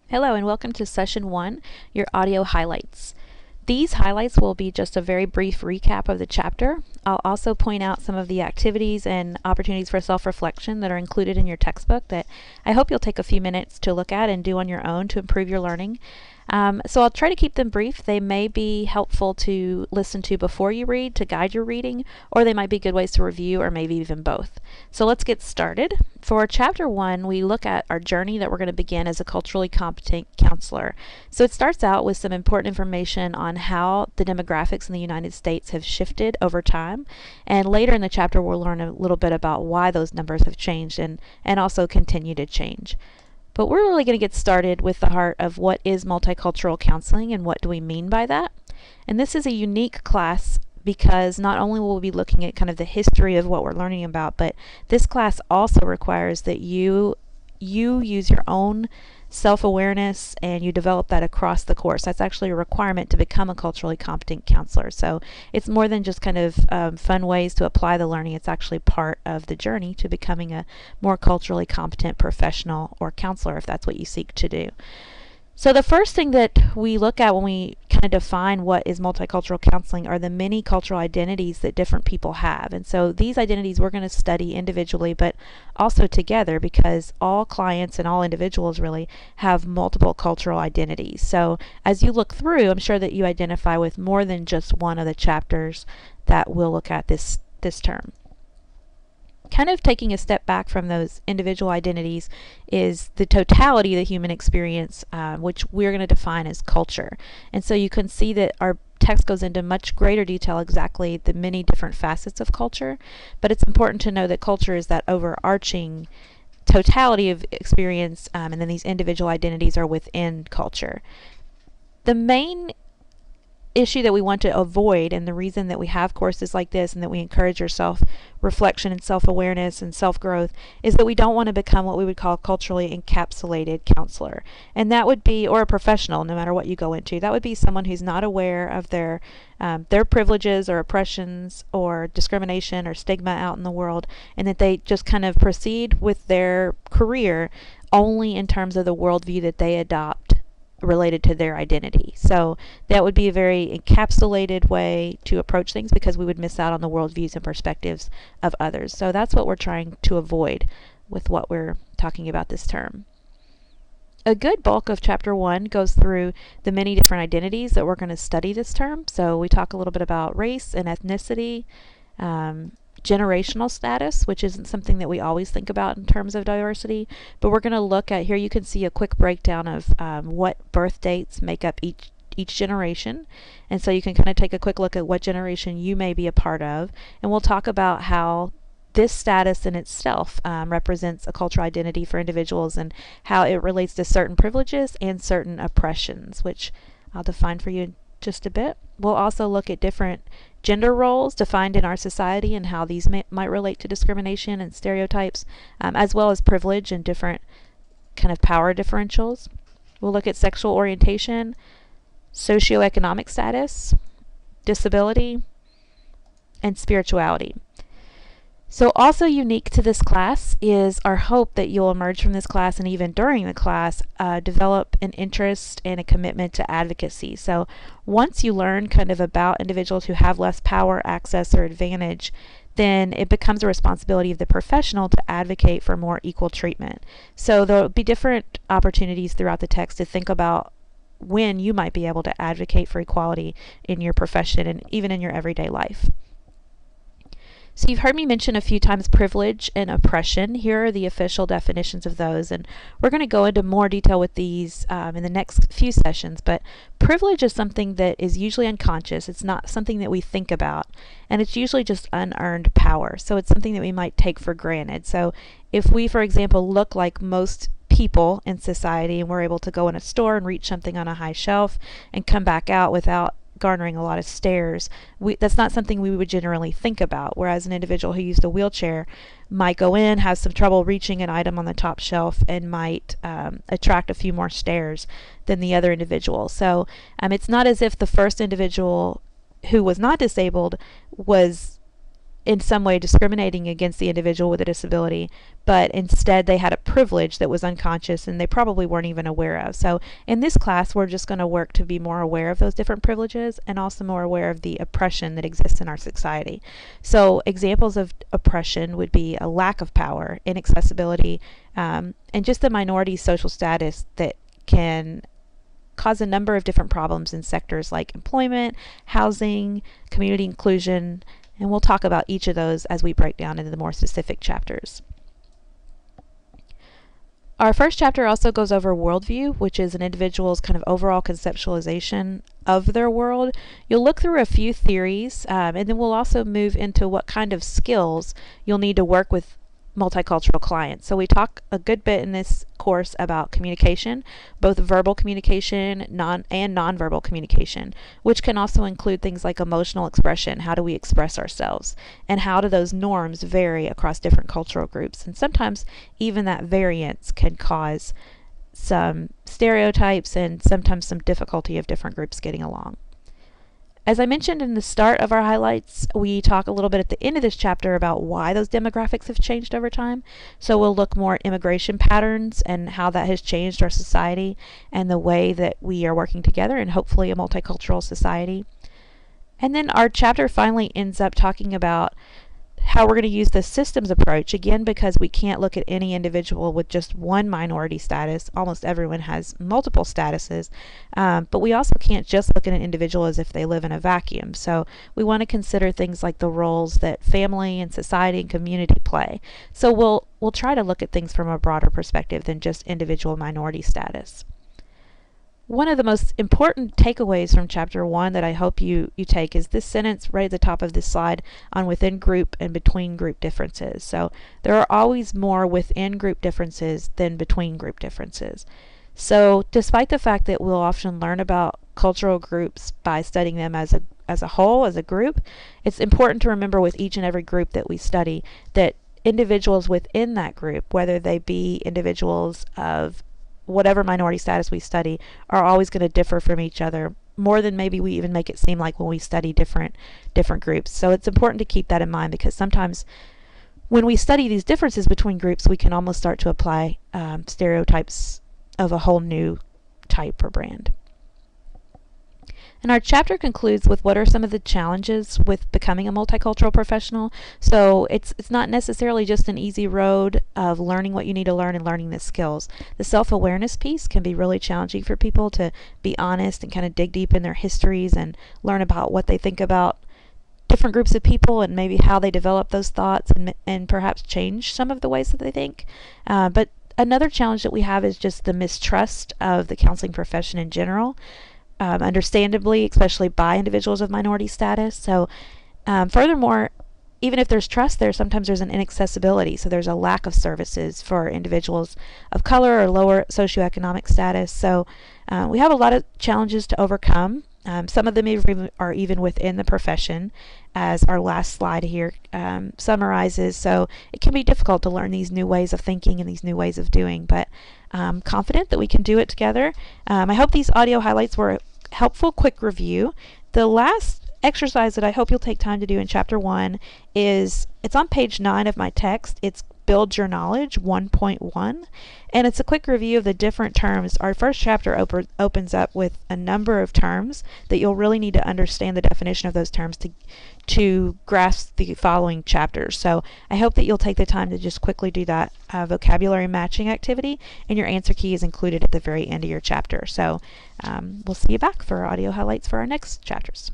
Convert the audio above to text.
Hello and welcome to Session 1, your audio highlights. These highlights will be just a very brief recap of the chapter. I'll also point out some of the activities and opportunities for self-reflection that are included in your textbook that I hope you'll take a few minutes to look at and do on your own to improve your learning. So I'll try to keep them brief. They may be helpful to listen to before you read to guide your reading, or they might be good ways to review, or maybe even both. So let's get started. For Chapter 1, we look at our journey that we're going to begin as a culturally competent counselor. So it starts out with some important information on how the demographics in the United States have shifted over time, and later in the chapter we'll learn a little bit about why those numbers have changed and also continue to change. But we're really going to get started with the heart of what is multicultural counseling and what do we mean by that. And this is a unique class because not only will we be looking at kind of the history of what we're learning about, but this class also requires that you use your own self-awareness and you develop that across the course. That's actually a requirement to become a culturally competent counselor. So it's more than just kind of fun ways to apply the learning. It's actually part of the journey to becoming a more culturally competent professional or counselor if that's what you seek to do. So the first thing that we look at when we kind of define what is multicultural counseling are the many cultural identities that different people have. And so these identities we're going to study individually but also together because all clients and all individuals really have multiple cultural identities. So as you look through, I'm sure that you identify with more than just one of the chapters that we'll look at this term. Kind of taking a step back from those individual identities is the totality of the human experience, which we're going to define as culture. And so you can see that our text goes into much greater detail exactly the many different facets of culture, but it's important to know that culture is that overarching totality of experience, and then these individual identities are within culture. The main issue that we want to avoid, and the reason that we have courses like this and that we encourage your self-reflection and self-awareness and self-growth, is that we don't want to become what we would call culturally encapsulated counselor. And that would be, or a professional, no matter what you go into, that would be someone who's not aware of their privileges or oppressions or discrimination or stigma out in the world, and that they just kind of proceed with their career only in terms of the worldview that they adopt related to their identity. So that would be a very encapsulated way to approach things because we would miss out on the worldviews and perspectives of others. So that's what we're trying to avoid with what we're talking about this term. A good bulk of Chapter 1 goes through the many different identities that we're going to study this term. So we talk a little bit about race and ethnicity, generational status, which isn't something that we always think about in terms of diversity, but we're going to look at, here you can see a quick breakdown of what birth dates make up each generation, and so you can kind of take a quick look at what generation you may be a part of, and we'll talk about how this status in itself represents a cultural identity for individuals and how it relates to certain privileges and certain oppressions, which I'll define for you in just a bit. We'll also look at different gender roles defined in our society and how these might relate to discrimination and stereotypes, as well as privilege and different kind of power differentials. We'll look at sexual orientation, socioeconomic status, disability, and spirituality. So also unique to this class is our hope that you'll emerge from this class, and even during the class develop an interest and a commitment to advocacy. So once you learn kind of about individuals who have less power, access, or advantage, then it becomes a responsibility of the professional to advocate for more equal treatment. So there'll be different opportunities throughout the text to think about when you might be able to advocate for equality in your profession and even in your everyday life. So you've heard me mention a few times privilege and oppression. Here are the official definitions of those, and we're going to go into more detail with these in the next few sessions, but privilege is something that is usually unconscious. It's not something that we think about, and it's usually just unearned power. So it's something that we might take for granted. So if we, for example, look like most people in society and we're able to go in a store and reach something on a high shelf and come back out without garnering a lot of stares, that's not something we would generally think about, whereas an individual who used a wheelchair might go in, have some trouble reaching an item on the top shelf, and might attract a few more stares than the other individual. So it's not as if the first individual who was not disabled was in some way discriminating against the individual with a disability, but instead they had a privilege that was unconscious and they probably weren't even aware of. So in this class, we're just going to work to be more aware of those different privileges and also more aware of the oppression that exists in our society. So examples of oppression would be a lack of power, inaccessibility, and just the minority social status that can cause a number of different problems in sectors like employment, housing, community inclusion, and we'll talk about each of those as we break down into the more specific chapters. Our first chapter also goes over worldview, which is an individual's kind of overall conceptualization of their world. You'll look through a few theories, and then we'll also move into what kind of skills you'll need to work with multicultural clients. So we talk a good bit in this course about communication, both verbal communication and nonverbal communication, which can also include things like emotional expression. How do we express ourselves? And how do those norms vary across different cultural groups? And sometimes even that variance can cause some stereotypes and sometimes some difficulty of different groups getting along. As I mentioned in the start of our highlights, we talk a little bit at the end of this chapter about why those demographics have changed over time. So we'll look more at immigration patterns and how that has changed our society and the way that we are working together in hopefully a multicultural society. And then our chapter finally ends up talking about how we're going to use the systems approach, again, because we can't look at any individual with just one minority status. Almost everyone has multiple statuses, but we also can't just look at an individual as if they live in a vacuum. So we want to consider things like the roles that family and society and community play. So we'll try to look at things from a broader perspective than just individual minority status. One of the most important takeaways from chapter 1 that I hope you take is this sentence right at the top of this slide on within group and between group differences. So there are always more within group differences than between group differences. So despite the fact that we'll often learn about cultural groups by studying them as a whole, as a group, it's important to remember with each and every group that we study that individuals within that group, whether they be individuals of whatever minority status we study, are always going to differ from each other more than maybe we even make it seem like when we study different groups. So it's important to keep that in mind, because sometimes when we study these differences between groups, we can almost start to apply stereotypes of a whole new type or brand. And our chapter concludes with what are some of the challenges with becoming a multicultural professional. So it's not necessarily just an easy road of learning what you need to learn and learning the skills. The self-awareness piece can be really challenging for people to be honest and kind of dig deep in their histories and learn about what they think about different groups of people and maybe how they develop those thoughts and perhaps change some of the ways that they think. But another challenge that we have is just the mistrust of the counseling profession in general. Understandably, especially by individuals of minority status. So furthermore, even if there's trust there, sometimes there's an inaccessibility. So there's a lack of services for individuals of color or lower socioeconomic status. So we have a lot of challenges to overcome. Some of them are even within the profession, as our last slide here summarizes. So it can be difficult to learn these new ways of thinking and these new ways of doing, but I'm confident that we can do it together. I hope these audio highlights were a helpful quick review. The last exercise that I hope you'll take time to do in chapter 1 is, it's on page 9 of my text. It's Build Your Knowledge 1.1, and it's a quick review of the different terms. Our first chapter opens up with a number of terms that you'll really need to understand the definition of those terms to grasp the following chapters. So I hope that you'll take the time to just quickly do that vocabulary matching activity, and your answer key is included at the very end of your chapter. So we'll see you back for audio highlights for our next chapters.